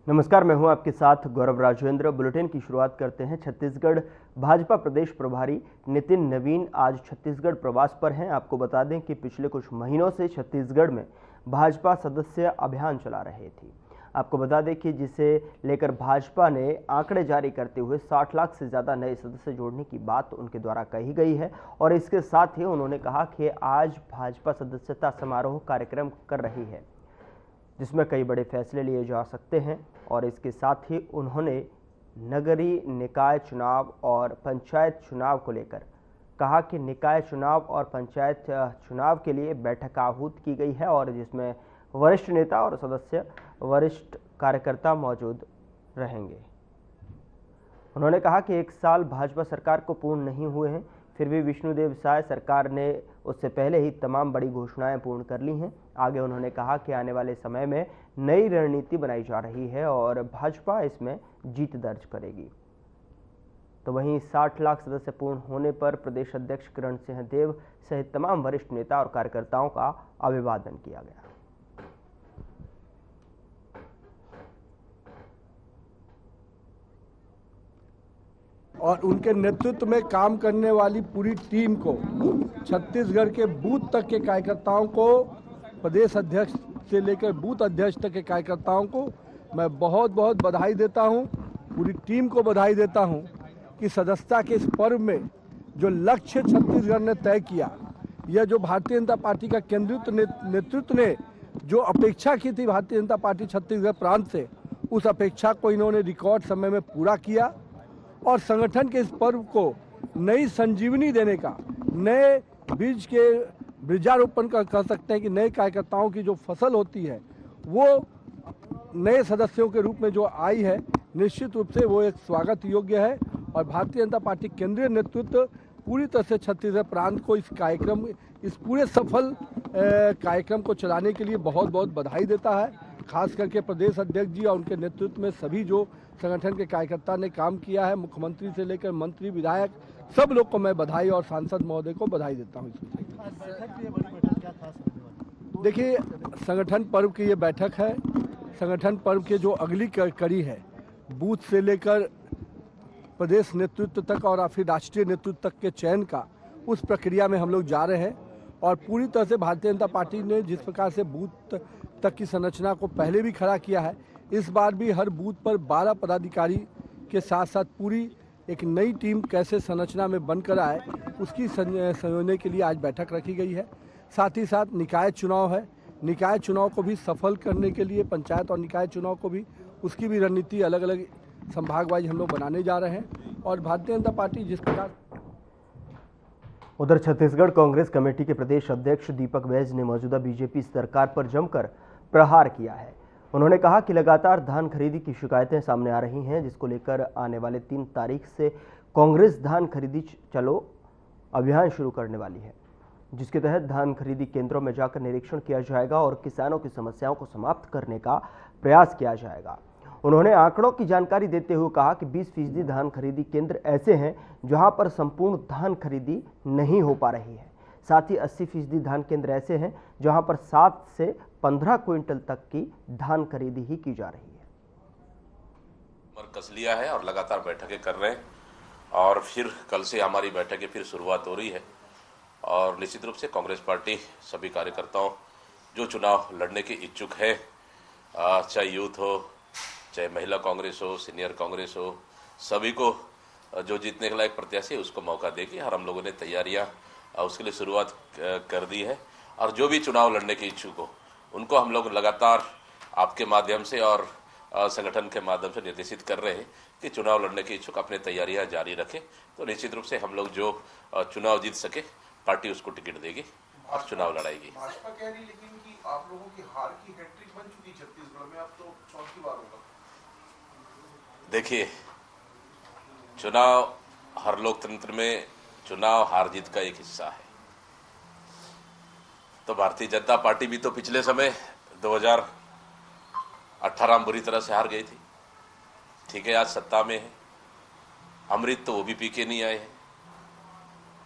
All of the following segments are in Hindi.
नमस्कार, मैं हूं आपके साथ गौरव राजेंद्र। बुलेटिन की शुरुआत करते हैं। छत्तीसगढ़ भाजपा प्रदेश प्रभारी नितिन नवीन आज छत्तीसगढ़ प्रवास पर हैं। आपको बता दें कि पिछले कुछ महीनों से छत्तीसगढ़ में भाजपा सदस्य अभियान चला रहे थे। आपको बता दें कि जिसे लेकर भाजपा ने आंकड़े जारी करते हुए 60 लाख से ज़्यादा नए सदस्य जोड़ने की बात उनके द्वारा कही गई है। और इसके साथ ही उन्होंने कहा कि आज भाजपा सदस्यता समारोह कार्यक्रम कर रही है, जिसमें कई बड़े फैसले लिए जा सकते हैं। और इसके साथ ही उन्होंने नगरीय निकाय चुनाव और पंचायत चुनाव को लेकर कहा कि निकाय चुनाव और पंचायत चुनाव के लिए बैठक आहूत की गई है और जिसमें वरिष्ठ नेता और सदस्य, वरिष्ठ कार्यकर्ता मौजूद रहेंगे। उन्होंने कहा कि 1 साल भाजपा सरकार को पूर्ण नहीं हुए हैं, फिर भी विष्णुदेव साय सरकार ने उससे पहले ही तमाम बड़ी घोषणाएं पूर्ण कर ली हैं। आगे उन्होंने कहा कि आने वाले समय में नई रणनीति बनाई जा रही है और भाजपा इसमें जीत दर्ज करेगी। तो वहीं 60 लाख सदस्य पूर्ण होने पर प्रदेश अध्यक्ष किरण सिंह देव सहित तमाम वरिष्ठ नेता और कार्यकर्ताओं का अभिवादन किया गया। और उनके नेतृत्व में काम करने वाली पूरी टीम को, छत्तीसगढ़ के बूथ तक के कार्यकर्ताओं को, प्रदेश अध्यक्ष से लेकर बूथ अध्यक्ष तक के कार्यकर्ताओं को मैं बहुत बहुत बधाई देता हूं। पूरी टीम को बधाई देता हूं कि सदस्यता के इस पर्व में जो लक्ष्य छत्तीसगढ़ ने तय किया, यह जो भारतीय जनता पार्टी का केंद्रीय नेतृत्व ने जो अपेक्षा की थी भारतीय जनता पार्टी छत्तीसगढ़ प्रांत से, उस अपेक्षा को इन्होंने रिकॉर्ड समय में पूरा किया और संगठन के इस पर्व को नई संजीवनी देने का, नए बीज के वृक्षारोपण का कह सकते हैं कि नए कार्यकर्ताओं की जो फसल होती है वो नए सदस्यों के रूप में जो आई है, निश्चित रूप से वो एक स्वागत योग्य है। और भारतीय जनता पार्टी केंद्रीय नेतृत्व पूरी तरह से छत्तीसगढ़ प्रांत को इस पूरे सफल कार्यक्रम को चलाने के लिए बहुत बहुत बधाई देता है। खास करके प्रदेश अध्यक्ष जी और उनके नेतृत्व में सभी जो संगठन के कार्यकर्ता ने काम किया है, मुख्यमंत्री से लेकर मंत्री, विधायक, सब लोग को मैं बधाई और सांसद महोदय को बधाई देता हूँ। देखिए, संगठन पर्व की ये बैठक है। संगठन पर्व के जो अगली कड़ी है, बूथ से लेकर प्रदेश नेतृत्व तक और फिर राष्ट्रीय नेतृत्व तक के चयन का, उस प्रक्रिया में हम लोग जा रहे हैं। और पूरी तरह से भारतीय जनता पार्टी ने जिस प्रकार से बूथ तक की संरचना को पहले भी खड़ा किया है, इस बार भी हर बूथ पर 12 पदाधिकारी के साथ साथ पूरी एक नई टीम कैसे संरचना में बनकर आए, उसकी संयोजन के लिए आज बैठक रखी गई है। साथ ही साथ निकाय चुनाव है, निकाय चुनाव को भी सफल करने के लिए, पंचायत और निकाय चुनाव को भी, उसकी भी रणनीति अलग अलग संभाग वाइज हम लोग बनाने जा रहे हैं। और भारतीय जनता पार्टी जिस प्रकार उधर छत्तीसगढ़ कांग्रेस कमेटी के प्रदेश अध्यक्ष दीपक बैज ने मौजूदा बीजेपी सरकार पर जमकर प्रहार किया है। उन्होंने कहा कि लगातार धान खरीदी की शिकायतें सामने आ रही हैं, जिसको लेकर आने वाले 3 तारीख से कांग्रेस धान खरीदी चलो अभियान शुरू करने वाली है, जिसके तहत धान खरीदी केंद्रों में जाकर निरीक्षण किया जाएगा और किसानों की समस्याओं को समाप्त करने का प्रयास किया जाएगा। उन्होंने आंकड़ों की जानकारी देते हुए कहा कि 20% धान खरीदी केंद्र ऐसे हैं जहां पर संपूर्ण धान खरीदी नहीं हो पा रही है। साथ ही 80% धान केंद्र ऐसे हैं जहां पर 7 से 15 क्विंटल तक की धान खरीदी ही की जा रही है। कस लिया है और लगातार बैठकें कर रहे हैं और फिर कल से हमारी बैठकें फिर शुरुआत हो रही है। और निश्चित रूप से कांग्रेस पार्टी सभी कार्यकर्ताओं जो चुनाव लड़ने के इच्छुक है, चाहे यूथ हो, चाहे महिला कांग्रेस हो, सीनियर कांग्रेस हो, सभी को जो जीतने के लायक प्रत्याशी है उसको मौका देगी। और हम लोगों ने तैयारियां उसके लिए शुरुआत कर दी है। और जो भी चुनाव लड़ने के इच्छुक हो उनको हम लोग लगातार आपके माध्यम से और संगठन के माध्यम से निर्देशित कर रहे हैं कि चुनाव लड़ने के इच्छुक अपनी तैयारियां जारी रखें। तो निश्चित रूप से हम लोग जो चुनाव जीत सके, पार्टी उसको टिकट देगी और चुनाव लड़ाएगी। भाजपा कह रही लेकिन कि आप लोगों की हार की हैट्रिक बन चुकी छत्तीसगढ़ में, अब तो चौथी बार होगा। देखिए, चुनाव हर लोकतंत्र में चुनाव हार जीत का एक हिस्सा है। तो भारतीय जनता पार्टी भी तो पिछले समय 2018 में बुरी तरह से हार गई थी। ठीक है, आज सत्ता में है, अमृत तो वो भी पी के नहीं आए हैं।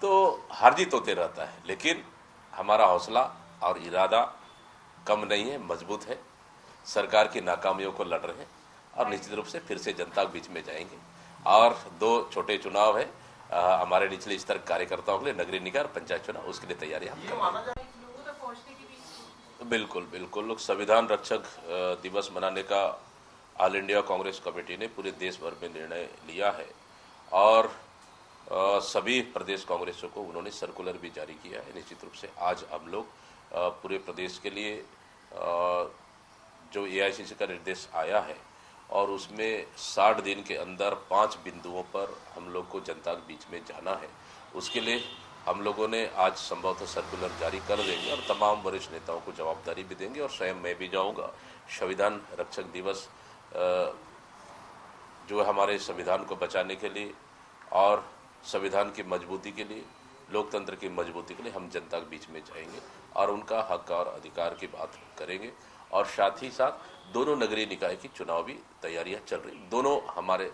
तो हार जीत होते रहता है, लेकिन हमारा हौसला और इरादा कम नहीं है, मजबूत है। सरकार की नाकामियों को लड़ रहे हैं और निश्चित रूप से फिर से जनता के बीच में जाएंगे। और 2 छोटे चुनाव है हमारे निचले स्तर कार्यकर्ताओं के लिए, नगरीय निकाय और पंचायत चुनाव, उसके लिए तैयारी हम कर रहे हैं। बिल्कुल बिल्कुल। लोग संविधान रक्षक दिवस मनाने का ऑल इंडिया कांग्रेस कमेटी ने पूरे देश भर में निर्णय लिया है और सभी प्रदेश कांग्रेसों को उन्होंने सर्कुलर भी जारी किया है। निश्चित रूप से आज हम लोग पूरे प्रदेश के लिए जो AICC का निर्देश आया है और उसमें 60 दिन के अंदर 5 बिंदुओं पर हम लोग को जनता के बीच में जाना है, उसके लिए हम लोगों ने आज संभवतः सर्कुलर जारी कर देंगे और तमाम वरिष्ठ नेताओं को जवाबदारी भी देंगे और स्वयं मैं भी जाऊंगा। संविधान रक्षक दिवस जो है हमारे संविधान को बचाने के लिए और संविधान की मजबूती के लिए, लोकतंत्र की मजबूती के लिए हम जनता के बीच में जाएंगे और उनका हक और अधिकार की बात करेंगे। और साथ ही साथ दोनों नगरीय निकाय की चुनाव भी तैयारियां चल रही, दोनों हमारे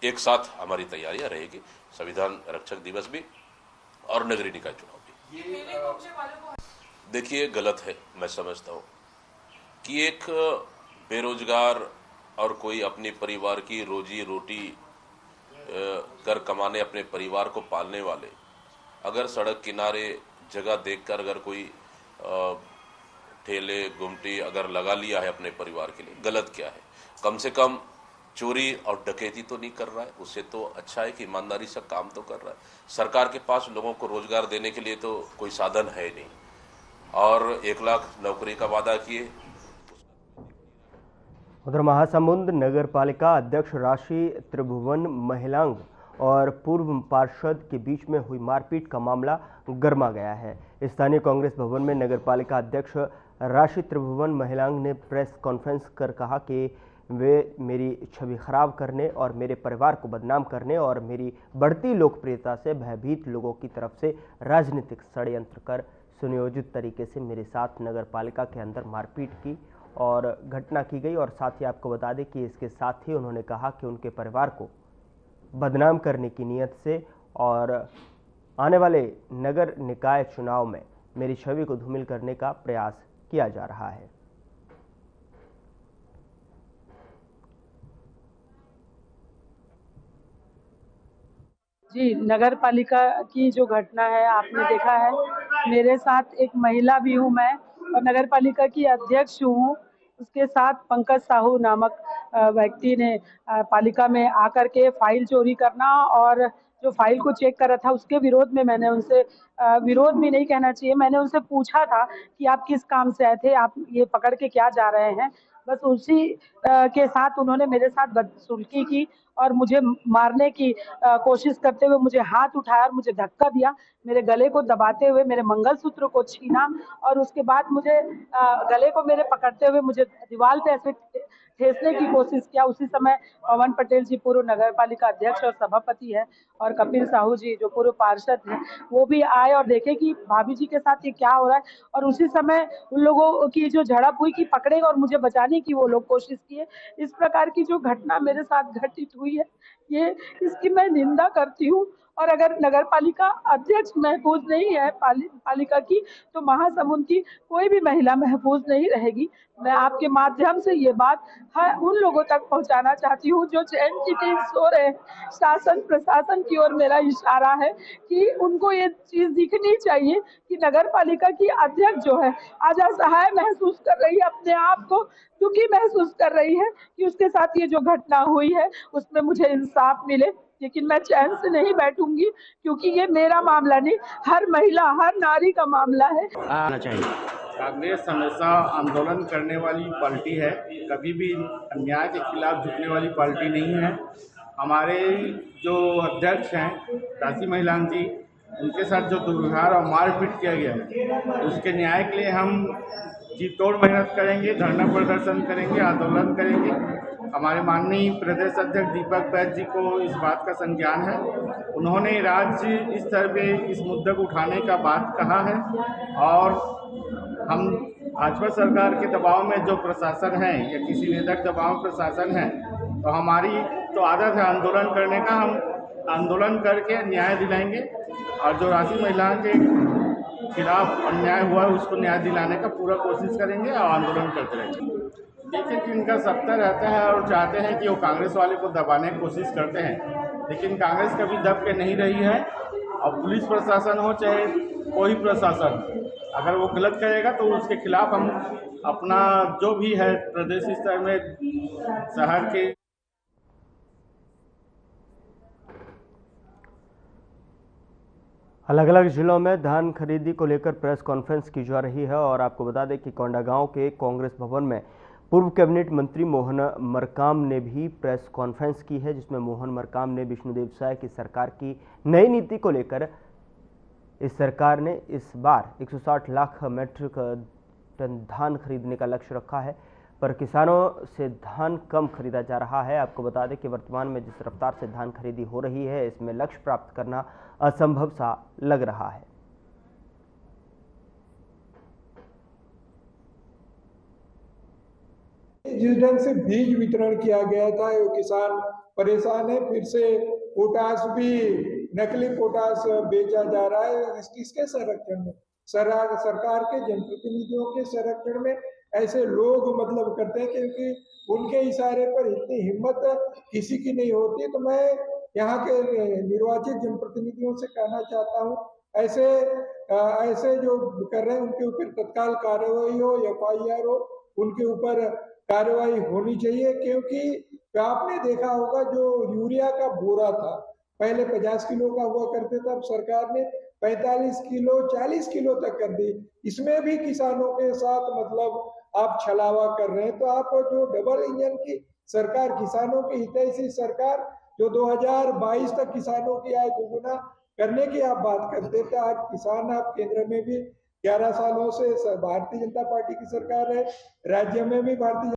एक साथ हमारी तैयारियां रहेगी, संविधान रक्षक दिवस भी और नगरीय निकाय चुनाव भी। देखिए गलत है, मैं समझता हूँ कि एक बेरोजगार और कोई अपने परिवार की रोजी रोटी कर कमाने अपने परिवार को पालने वाले अगर सड़क किनारे जगह देखकर अगर कोई ठेले गुमटी अगर लगा लिया है अपने परिवार के लिए, गलत क्या है? कम से कम चोरी और डकैती तो नहीं कर रहा है, उससे तो अच्छा है कि ईमानदारी से काम तो कर रहा है। सरकार के पास लोगों को रोजगार देने के लिए तो कोई साधन है नहीं और 1 लाख नौकरी का वादा किए। उधर महासमुंद नगर पालिका अध्यक्ष राशि त्रिभुवन महिलांग और पूर्व पार्षद के बीच में हुई मारपीट का मामला गर्मा गया है। स्थानीय कांग्रेस भवन में नगर पालिका अध्यक्ष राशि त्रिभुवन महिलांग ने प्रेस कॉन्फ्रेंस कर कहा कि वे मेरी छवि खराब करने और मेरे परिवार को बदनाम करने और मेरी बढ़ती लोकप्रियता से भयभीत लोगों की तरफ से राजनीतिक षड्यंत्र कर सुनियोजित तरीके से मेरे साथ नगर पालिका के अंदर मारपीट की और घटना की गई। और साथ ही आपको बता दें कि इसके साथ ही उन्होंने कहा कि उनके परिवार को बदनाम करने की नीयत से और आने वाले नगर निकाय चुनाव में मेरी छवि को धूमिल करने का प्रयास किया जा रहा है। जी, नगर पालिका की जो घटना है आपने देखा है, मेरे साथ एक महिला भी हूँ मैं और नगर पालिका की अध्यक्ष हूँ। उसके साथ पंकज साहू नामक व्यक्ति ने पालिका में आकर के फाइल चोरी करना और जो फाइल को चेक कर रहा था उसके विरोध में मैंने उनसे विरोध भी नहीं कहना चाहिए, मैंने उनसे पूछा था कि आप किस काम से आए थे, आप ये पकड़ के क्या जा रहे हैं। बस उसी के साथ उन्होंने मेरे साथ बदसलूकी की और मुझे मारने की कोशिश करते हुए मुझे हाथ उठाया और मुझे धक्का दिया, मेरे गले को दबाते हुए मेरे मंगलसूत्र को छीना और उसके बाद मुझे गले को मेरे पकड़ते हुए मुझे दीवार पे ऐसे ठेसने की कोशिश किया। उसी समय पवन पटेल जी पूर्व नगर पालिका अध्यक्ष और सभापति है और कपिल साहू जी जो पूर्व पार्षद हैं वो भी आए और देखे कि भाभी जी के साथ ये क्या हो रहा है और उसी समय उन लोगों की जो झड़प हुई कि पकड़े और मुझे बचाने की वो लोग कोशिश किए। इस प्रकार की जो घटना मेरे साथ घटित हुई है ये इसकी मैं निंदा करती हूँ और अगर नगर पालिका अध्यक्ष महफूज नहीं है पालिका की तो महासमुंद की कोई भी महिला महफूज नहीं रहेगी। मैं आपके माध्यम से ये बात उन लोगों तक पहुंचाना चाहती हूँ जो चैन की नींद सो रहे हैं। शासन प्रशासन की ओर मेरा इशारा है कि उनको ये चीज दिखनी चाहिए कि नगर पालिका की अध्यक्ष जो है आज असहाय महसूस कर रही है, अपने आप को दुखी महसूस कर रही है कि उसके साथ ये जो घटना हुई है उसमें मुझे इंसाफ मिले। लेकिन मैं चैन से नहीं बैठूंगी क्योंकि ये मेरा मामला नहीं, हर महिला हर नारी का मामला है। आना चाहिए। कांग्रेस हमेशा आंदोलन करने वाली पार्टी है, कभी भी अन्याय के खिलाफ झुकने वाली पार्टी नहीं है। हमारे जो अध्यक्ष हैं राशि महिलांग जी, उनके साथ जो दुर्व्यवहार और मारपीट किया गया है उसके न्याय के लिए हम जी तोड़ मेहनत करेंगे, धरना प्रदर्शन करेंगे, आंदोलन करेंगे। हमारे माननीय प्रदेश अध्यक्ष दीपक बैद जी को इस बात का संज्ञान है, उन्होंने राज्य स्तर पे इस मुद्दे को उठाने का बात कहा है और हम भाजपा सरकार के दबाव में जो प्रशासन है या किसी नेता के दबाव में प्रशासन है तो हमारी तो आदत है आंदोलन करने का, हम आंदोलन करके न्याय दिलाएंगे और जो राशि महिलाओं के खिलाफ अन्याय हुआ है उसको न्याय दिलाने का पूरा कोशिश करेंगे और आंदोलन करते रहेंगे। देखिए कि इनका सत्ता रहता है और चाहते हैं कि वो कांग्रेस वाले को दबाने की कोशिश करते हैं, लेकिन कांग्रेस कभी दब के नहीं रही है। और पुलिस प्रशासन हो चाहे कोई प्रशासन, अगर वो गलत करेगा तो उसके खिलाफ हम अपना जो भी है प्रदेश स्तर में शहर के अलग अलग जिलों में धान खरीदी को लेकर प्रेस कॉन्फ्रेंस की जा रही है। और आपको बता दें कि कोंडागांव के कांग्रेस भवन में पूर्व कैबिनेट मंत्री मोहन मरकाम ने भी प्रेस कॉन्फ्रेंस की है, जिसमें मोहन मरकाम ने विष्णुदेव साय की सरकार की नई नीति को लेकर इस सरकार ने इस बार 160 लाख मीट्रिक टन धान खरीदने का लक्ष्य रखा है, पर किसानों से धान कम खरीदा जा रहा है। आपको बता दें कि वर्तमान में जिस रफ्तार से धान खरीदी हो रही है, इसमें लक्ष्य प्राप्त करना असंभव सा लग रहा है। जिस ढंग से बीज वितरण किया गया था वो किसान परेशान है। फिर से पोटास भी नकली पोटास बेचा जा रहा है। किसके संरक्षण में? सरकार के जनप्रतिनिधियों के संरक्षण में ऐसे लोग मतलब करते हैं, क्योंकि उनके इशारे पर इतनी हिम्मत किसी की नहीं होती। तो मैं यहाँ के निर्वाचित जनप्रतिनिधियों से कहना चाहता हूँ, ऐसे जो कर रहे हैं उनके ऊपर तत्काल कार्रवाई हो, FIR हो, उनके ऊपर कार्रवाई होनी चाहिए। क्योंकि आपने देखा होगा जो यूरिया का बोरा था पहले 50 किलो का हुआ करते थे, अब सरकार ने 45 किलो 40 किलो तक कर दी। इसमें भी किसानों के साथ मतलब आप छलावा कर रहे हैं। तो आप जो डबल इंजन की सरकार, किसानों की हितैषी सरकार जो 2022 तक किसानों की आय दोगुना करने की आप बात करते थे, आज किसान आप केंद्र में भी 11 सालों से भारतीय जनता पार्टी की सरकार है, राज्य में भी भारतीय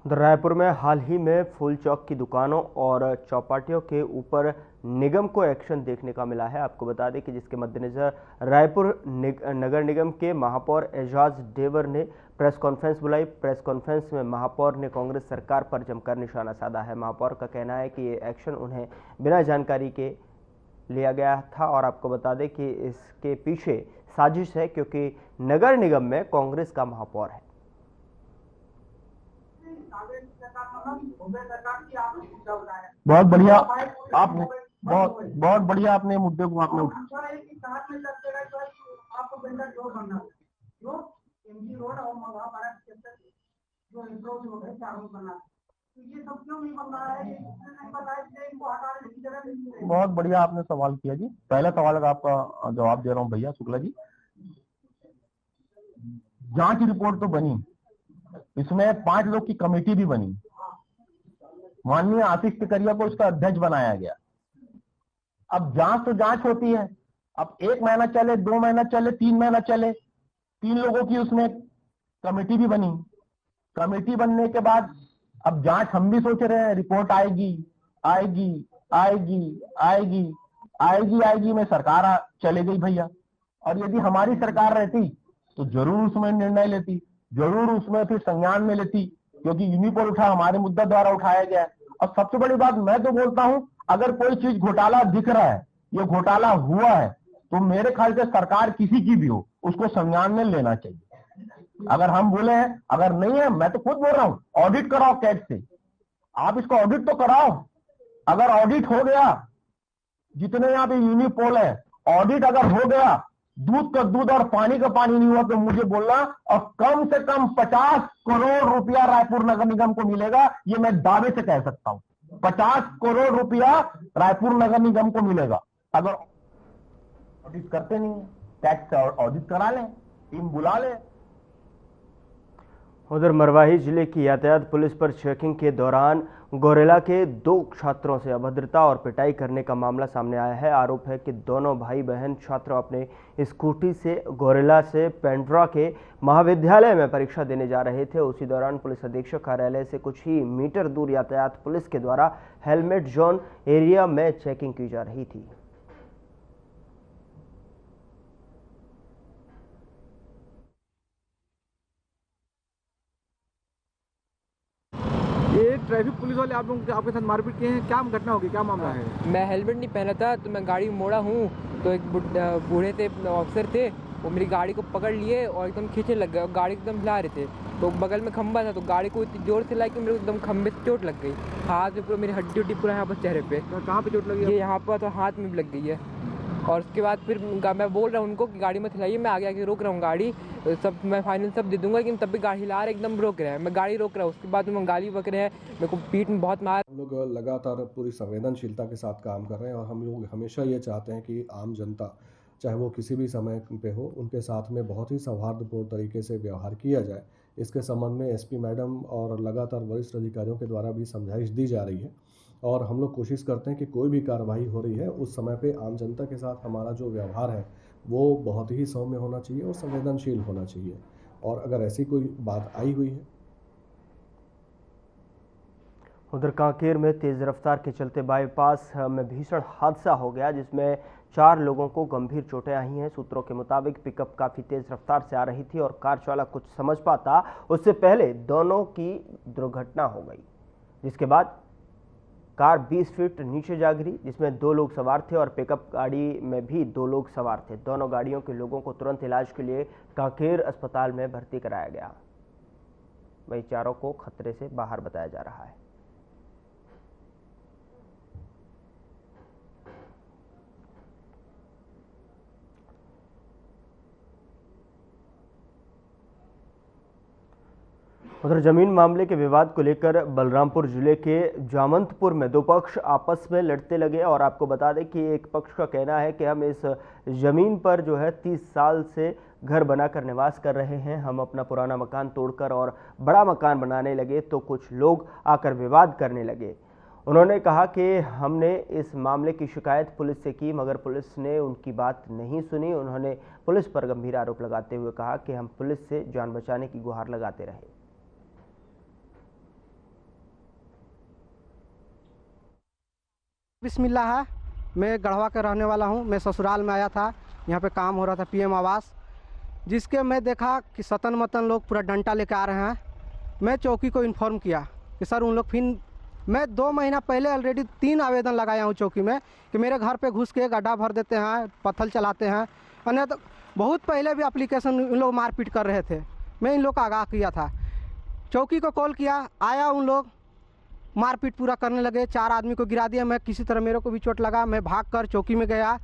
रायपुर में हाल ही में फूल चौक की दुकानों और चौपाटियों के ऊपर निगम को एक्शन देखने का मिला है। आपको बता दें कि जिसके मद्देनजर रायपुर नगर निगम के महापौर एजाज डेवर ने प्रेस कॉन्फ्रेंस बुलाई। प्रेस कॉन्फ्रेंस में महापौर ने कांग्रेस सरकार पर जमकर निशाना साधा है। महापौर का कहना है कि ये एक्शन उन्हें बिना जानकारी के लिया गया था और आपको बता दें कि इसके पीछे साजिश है, क्योंकि नगर निगम में कांग्रेस का महापौर है। बहुत बढ़िया आपने बहुत बढ़िया आपने मुद्दे को आपने उठाया। बहुत बढ़िया आपने सवाल किया जी। पहला सवाल का आपका जवाब दे रहा हूँ भैया शुक्ला जी। जांच रिपोर्ट तो बनी, इसमें 5 लोग की कमेटी भी बनी। माननीय आशीष टिकरिया को इसका अध्यक्ष बनाया गया। अब जांच तो जांच होती है, अब 1 महीना चले, 2 महीना चले, 3 महीना चले, 3 लोगों की उसमें कमेटी भी बनी। कमेटी बनने के बाद अब जांच हम भी सोच रहे हैं, रिपोर्ट आएगी आएगी आएगी आएगी आएगी आएगी में सरकार चले गई भैया। और यदि हमारी सरकार रहती तो जरूर उसमें निर्णय लेती, जरूर उसमें फिर संज्ञान में लेती, क्योंकि यूनिपोल उठा हमारे मुद्दा द्वारा उठाया गया। और सबसे बड़ी बात मैं तो बोलता हूं, अगर कोई चीज घोटाला दिख रहा है, ये घोटाला हुआ है, तो मेरे ख्याल से सरकार किसी की भी हो उसको संज्ञान में लेना चाहिए। अगर हम बोले हैं, अगर नहीं है, मैं तो खुद बोल रहा हूं, ऑडिट कराओ कैट से, आप इसको ऑडिट तो कराओ। अगर ऑडिट हो गया, जितने यहाँ पे यूनिपोल है, ऑडिट अगर हो गया, दूध का दूध और पानी का पानी नहीं हुआ तो मुझे बोलना, और कम से कम 50 करोड़ रुपया रायपुर नगर निगम को मिलेगा, ये मैं दावे से कह सकता हूं। 50 करोड़ रुपया रायपुर नगर निगम को मिलेगा। अगर ऑडिट करते नहीं है, टैक्स ऑडिट करा लें, टीम बुला लें। उधर मरवाही जिले की यातायात पुलिस पर चेकिंग के दौरान गौरेला के 2 छात्रों से अभद्रता और पिटाई करने का मामला सामने आया है। आरोप है कि दोनों भाई बहन छात्र अपने स्कूटी से गौरेला से पेंड्रा के महाविद्यालय में परीक्षा देने जा रहे थे। उसी दौरान पुलिस अधीक्षक कार्यालय से कुछ ही मीटर दूर यातायात पुलिस के द्वारा हेलमेट जोन एरिया में चेकिंग की जा रही थी। ये ट्रैफिक पुलिस वाले आप लोग आपके साथ मारपीट किए हैं, क्या घटना होगी, क्या मामला है? मैं हेलमेट नहीं पहना था तो मैं गाड़ी मोड़ा हूँ तो एक बूढ़े थे ऑफिसर थे, वो मेरी गाड़ी को पकड़ लिए और एकदम खींचने लग गए और गाड़ी एकदम हिला रहे थे। तो बगल में खंबा था तो गाड़ी को इतनी जोर से लाई कि मेरे को एकदम खंबे से चोट लग गई। हाथ में पूरा मेरी हड्डी पूरा यहाँ पर चेहरे पे। तो कहाँ पे चोट लगी? ये यहाँ पर तो हाथ में भी लग गई है। और उसके बाद फिर मैं बोल रहा हूँ उनको कि गाड़ी मत हिलाइए, मैं आगे आके रोक रहा हूँ गाड़ी, सब मैं फाइनल सब दे दूंगा, लेकिन तब भी गाड़ी हिला रहे एकदम रोक रहे हैं। मैं गाड़ी रोक रहा हूँ, उसके बाद में गाली बक रहे हैं, मेरे को पीठ में बहुत मार। हम लोग लगातार पूरी संवेदनशीलता के साथ काम कर रहे हैं और हम लोग हमेशा ये चाहते हैं कि आम जनता चाहे वो किसी भी समय पे हो, उनके साथ में बहुत ही सौहार्दपूर्ण तरीके से व्यवहार किया जाए। इसके संबंध में एसपी मैडम और लगातार वरिष्ठ अधिकारियों के द्वारा भी समझाइश दी जा रही है और हम लोग कोशिश करते हैं कि कोई भी कार्रवाई हो रही है उस समय पे आम जनता के साथ हमारा जो व्यवहार है वो बहुत ही सौम्य होना चाहिए और संवेदनशील होना चाहिए। और अगर ऐसी कोई बात आई हुई है। उधर कांकेर में तेज रफ्तार के चलते बाईपास में भीषण हादसा हो गया जिसमें 4 लोगों को गंभीर चोटें आई हैं। सूत्रों के मुताबिक पिकअप काफ़ी तेज रफ्तार से आ रही थी और कार चालक कुछ समझ पाता उससे पहले दोनों की दुर्घटना हो गई, जिसके बाद कार 20 फीट नीचे जा गिरी जिसमें 2 लोग सवार थे और पिकअप गाड़ी में भी 2 लोग सवार थे। दोनों गाड़ियों के लोगों को तुरंत इलाज के लिए कांकेर अस्पताल में भर्ती कराया गया। वहीं चारों को खतरे से बाहर बताया जा रहा है। उधर जमीन मामले के विवाद को लेकर बलरामपुर जिले के जामंतपुर में 2 पक्ष आपस में लड़ते लगे और आपको बता दें कि एक पक्ष का कहना है कि हम इस जमीन पर जो है 30 साल से घर बनाकर निवास कर रहे हैं, हम अपना पुराना मकान तोड़कर और बड़ा मकान बनाने लगे तो कुछ लोग आकर विवाद करने लगे। उन्होंने कहा कि हमने इस मामले की शिकायत पुलिस से की मगर पुलिस ने उनकी बात नहीं सुनी। उन्होंने पुलिस पर गंभीर आरोप लगाते हुए कहा कि हम पुलिस से जान बचाने की गुहार लगाते रहे। बिस्मिल्लाह है, मैं गढ़वा का रहने वाला हूं। मैं ससुराल में आया था, यहां पे काम हो रहा था पीएम आवास, जिसके मैं देखा कि सतन मतन लोग पूरा डंटा लेकर आ रहे हैं। मैं चौकी को इन्फॉर्म किया कि सर उन लोग फिर मैं 2 महीना पहले ऑलरेडी 3 आवेदन लगाया हूं चौकी में कि मेरे घर पे घुस के गड्ढा भर देते हैं, पत्थर चलाते हैं। अन्य तो बहुत पहले भी एप्लीकेशन इन लोग मारपीट कर रहे थे। मैं इन लोग को आगाह किया था, चौकी को कॉल किया, आया, उन लोग मारपीट पूरा करने लगे। 4 आदमी को गिरा दिया। मैं किसी तरह, मेरे को भी चोट लगा, मैं भागकर चौकी में गया।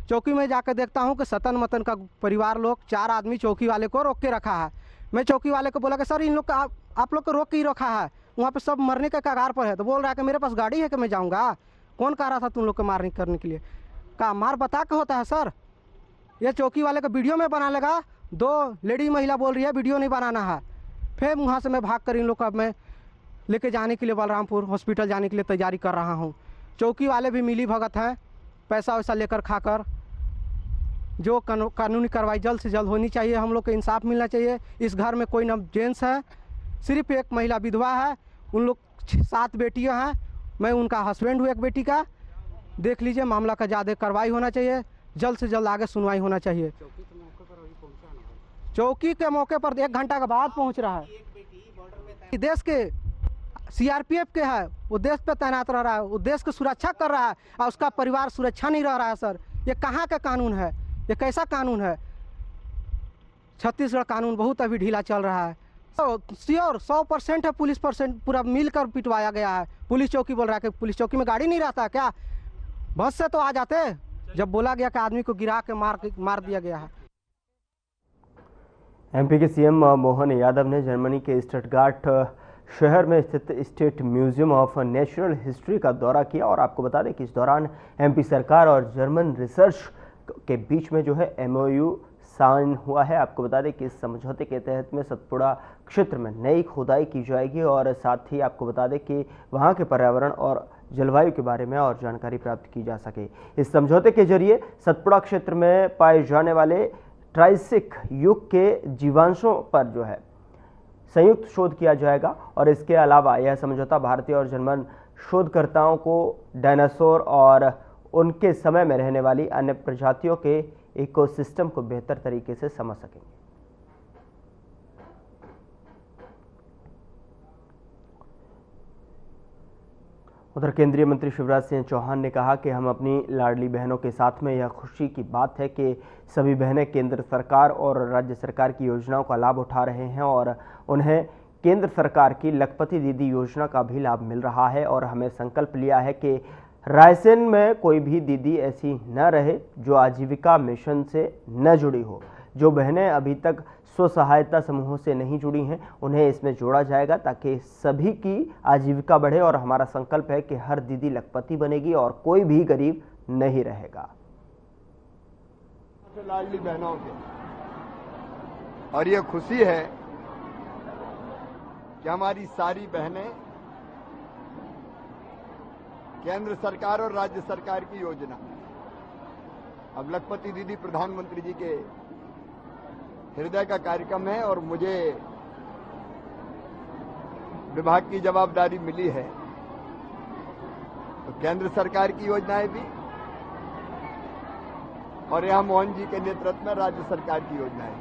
चौकी में जाकर देखता हूं कि सतन मतन का परिवार लोग 4 आदमी चौकी वाले को रोक के रखा है। मैं चौकी वाले को बोला कि सर इन लोग का आप लोग को रोक के ही रखा है, वहाँ पे सब मरने के कगार पर है। तो बोल रहा है कि मेरे पास गाड़ी है कि मैं जाऊँगा, कौन कह रहा था तुम लोग को मारने करने के लिए? कहा मार बता के होता है सर, ये चौकी वाले का वीडियो में बना लेगा। 2 लेडी महिला बोल रही है वीडियो नहीं बनाना है। फिर वहाँ से मैं भाग कर इन लोग का मैं लेके जाने के लिए बलरामपुर हॉस्पिटल जाने के लिए तैयारी कर रहा हूँ। चौकी वाले भी मिली भगत हैं, पैसा वैसा लेकर खाकर। जो कानूनी कार्रवाई जल्द से जल्द होनी चाहिए, हम लोग को इंसाफ मिलना चाहिए। इस घर में कोई न जेंट्स है, सिर्फ एक महिला विधवा है। उन लोग 7 बेटियां हैं, मैं उनका हस्बैंड हूँ एक बेटी का। देख लीजिए, मामला का ज़्यादा कार्रवाई होना चाहिए, जल्द से जल्द आगे सुनवाई होना चाहिए। चौकी के मौके पर 1 घंटा के बाद पहुँच रहा है। देश के सीआरपीएफ के है, वो देश पे तैनात रह रहा है, वो देश की सुरक्षा कर रहा है और उसका परिवार सुरक्षा नहीं रह रहा है। सर ये कहाँ का कानून है? ये कैसा कानून है? छत्तीसगढ़ कानून बहुत अभी ढीला चल रहा है। तो श्योर 100% है, पुलिस परसेंट पूरा मिलकर पिटवाया गया है। पुलिस चौकी बोल रहा है कि पुलिस चौकी में गाड़ी नहीं रहता क्या? बस से तो आ जाते, जब बोला गया कि आदमी को गिरा के मार दिया गया है। एमपी के सीएम मोहन यादव ने जर्मनी के स्टटगार्ट शहर में स्थित state museum of natural history का दौरा किया और आपको बता दें कि इस दौरान एमपी सरकार और जर्मन रिसर्च के बीच में जो है MOU साइन हुआ है। आपको बता दें कि इस समझौते के तहत में सतपुड़ा क्षेत्र में नई खुदाई की जाएगी और साथ ही आपको बता दें कि वहां के पर्यावरण और जलवायु के बारे में और जानकारी प्राप्त की जा सके। इस समझौते के जरिए सतपुड़ा क्षेत्र में पाए जाने वाले ट्राइसिक युग के जीवांशों पर जो है संयुक्त शोध किया जाएगा और इसके अलावा यह समझौता भारतीय और जर्मन शोधकर्ताओं को डायनासोर और उनके समय में रहने वाली अन्य प्रजातियों के इकोसिस्टम को बेहतर तरीके से समझ सकेंगे। उधर केंद्रीय मंत्री शिवराज सिंह चौहान ने कहा कि हम अपनी लाडली बहनों के साथ में, यह खुशी की बात है कि सभी बहनें केंद्र सरकार और राज्य सरकार की योजनाओं का लाभ उठा रहे हैं और उन्हें केंद्र सरकार की लखपति दीदी योजना का भी लाभ मिल रहा है और हमें संकल्प लिया है कि रायसेन में कोई भी दीदी ऐसी न रहे जो आजीविका मिशन से न जुड़ी हो। जो बहनें अभी तक स्व सहायता समूहों से नहीं जुड़ी हैं उन्हें इसमें जोड़ा जाएगा ताकि सभी की आजीविका बढ़े और हमारा संकल्प है कि हर दीदी लखपति बनेगी और कोई भी गरीब नहीं रहेगा। लाडली बहनों के और ये खुशी है कि हमारी सारी बहनें केंद्र सरकार और राज्य सरकार की योजना अब लखपति दीदी प्रधानमंत्री जी के हृदय का कार्यक्रम है और मुझे विभाग की जवाबदारी मिली है तो केंद्र सरकार की योजनाएं भी और यहां मोहन जी के नेतृत्व में राज्य सरकार की योजनाएं।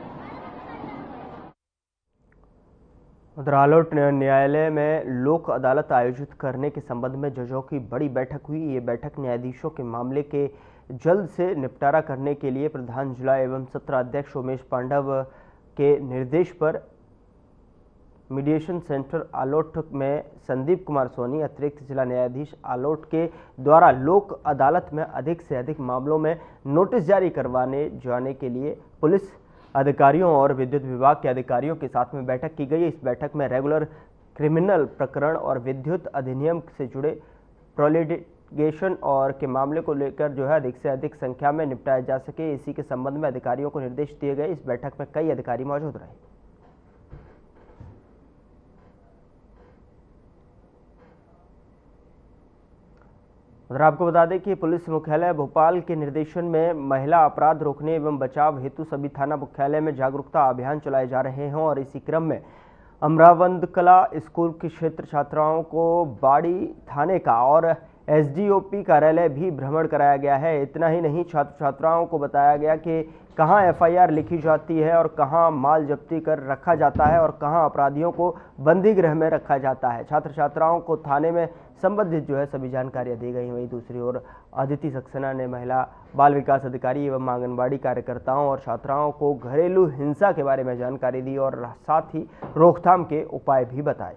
उधर आलोट न्यायालय में लोक अदालत आयोजित करने के संबंध में जजों की बड़ी बैठक हुई। ये बैठक न्यायाधीशों के मामले के जल्द से निपटारा करने के लिए प्रधान जिला एवं सत्र अध्यक्ष उमेश पांडव के निर्देश पर मीडिएशन सेंटर आलोट में संदीप कुमार सोनी अतिरिक्त जिला न्यायाधीश आलोट के द्वारा लोक अदालत में अधिक से अधिक मामलों में नोटिस जारी करवाने जाने के लिए पुलिस अधिकारियों और विद्युत विभाग के अधिकारियों के साथ में बैठक की गई। इस बैठक में रेगुलर क्रिमिनल प्रकरण और विद्युत अधिनियम से जुड़े प्रोलिटिगेशन और के मामले को लेकर जो है अधिक से अधिक संख्या में निपटाया जा सके, इसी के संबंध में अधिकारियों को निर्देश दिए गए। इस बैठक में कई अधिकारी मौजूद रहे। उधर आपको बता दें कि पुलिस मुख्यालय भोपाल के निर्देशन में महिला अपराध रोकने एवं बचाव हेतु सभी थाना मुख्यालय में जागरूकता अभियान चलाए जा रहे हैं और इसी क्रम में अमरावंद कला स्कूल की क्षेत्र छात्राओं को बाड़ी थाने का और एसडीओपी कार्यालय भी भ्रमण कराया गया है। इतना ही नहीं, छात्र छात्राओं को बताया गया कि कहां एफआईआर लिखी जाती है और कहां माल जब्ती कर रखा जाता है और कहां अपराधियों को बंदी गृह में रखा जाता है। छात्र छात्राओं को थाने में संबंधित जो है सभी जानकारियां दी गई। वहीं दूसरी ओर अदिति सक्सेना ने महिला बाल विकास अधिकारी एवं आंगनबाड़ी कार्यकर्ताओं और छात्राओं को घरेलू हिंसा के बारे में जानकारी दी और साथ ही रोकथाम के उपाय भी बताए।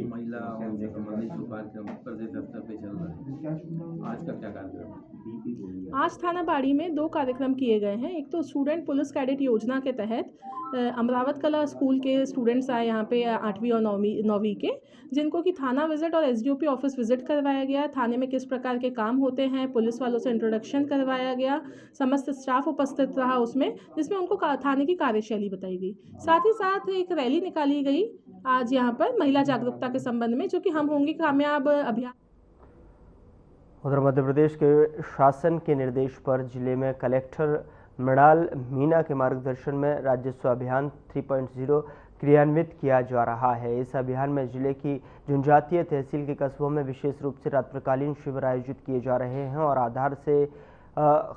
महिला उनसे संबंधित जो कार्यक्रम प्रदेश स्तर पे चल रहा है, आज का क्या कार्यक्रम? आज थाना बाड़ी में 2 कार्यक्रम किए गए हैं। एक तो स्टूडेंट पुलिस कैडेट योजना के तहत अमरावत कला स्कूल के स्टूडेंट्स आए यहाँ पे 8वीं और 9वीं के, जिनको कि थाना विजिट और एसडीओपी ऑफिस विजिट करवाया गया। थाने में किस प्रकार के काम होते हैं, पुलिस वालों से इंट्रोडक्शन करवाया गया। समस्त स्टाफ उपस्थित रहा उसमें, जिसमें उनको थाने की कार्यशैली बताई गई। साथ ही साथ एक रैली निकाली गई आज यहाँ पर महिला जागरूकता के संबंध में, जो कि हम होंगे कामयाब अभियान। उधर मध्य प्रदेश के शासन के निर्देश पर जिले में कलेक्टर मृणाल मीना के मार्गदर्शन में राजस्व अभियान 3.0 क्रियान्वित किया जा रहा है। इस अभियान में जिले की जनजातीय तहसील के कस्बों में विशेष रूप से रात्रिकालीन शिविर आयोजित किए जा रहे हैं और आधार से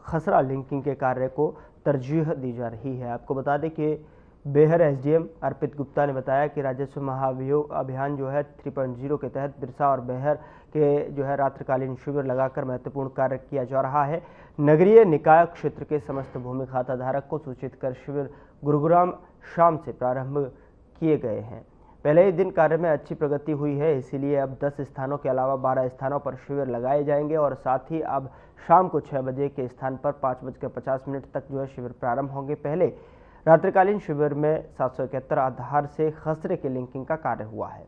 खसरा लिंकिंग के कार्य को तरजीह दी जा रही है। आपको बता दें कि बेहर एसडीएम अर्पित गुप्ता ने बताया कि राजस्व महाभियोग अभियान जो है 3.0 के तहत बिरसा और बेहर के जो है रात्रिकालीन शिविर लगाकर महत्वपूर्ण कार्य किया जा रहा है। नगरीय निकाय क्षेत्र के समस्त भूमि खाता धारक को सूचित कर शिविर गुरुग्राम शाम से प्रारंभ किए गए हैं। पहले ही दिन कार्य में अच्छी प्रगति हुई है, इसीलिए अब 10 स्थानों के अलावा 12 स्थानों पर शिविर लगाए जाएंगे और साथ ही अब शाम को 6 बजे के स्थान पर 5:50 तक जो है शिविर प्रारंभ होंगे। पहले रात्रिकालीन शिविर में 771 आधार से खसरे के लिंकिंग का कार्य हुआ है।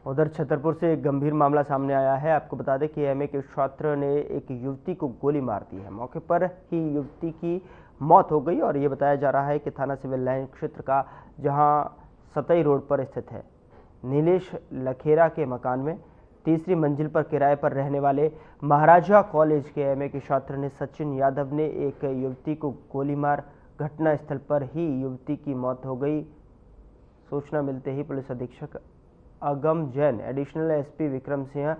उधर छतरपुर से एक गंभीर मामला सामने आया है। आपको बता दें कि एमए के छात्र ने एक युवती को गोली मार दी है। मौके पर ही युवती की मौत हो गई और ये बताया जा रहा है कि थाना सिविल लाइन क्षेत्र का, जहां सतई रोड पर स्थित है, नीलेश लखेरा के मकान में तीसरी मंजिल पर किराए पर रहने वाले महाराजा कॉलेज के एमए के छात्र ने सचिन यादव ने एक युवती को गोली मार घटनास्थल पर ही युवती की मौत हो गई। सूचना मिलते ही पुलिस अधीक्षक Agam Jain, additional SP Vikram Singh,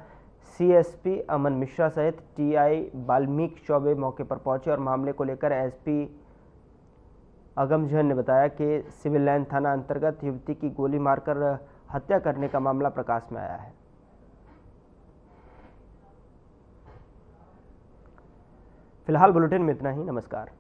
CSP Aman Mishra सहित टीआई वाल्मीकि चौबे मौके पर पहुंचे और मामले को लेकर एसपी अगम जैन ने बताया कि सिविल लाइन थाना अंतर्गत युवती की गोली मारकर हत्या करने का मामला प्रकाश में आया है। फिलहाल बुलेटिन में इतना ही। नमस्कार।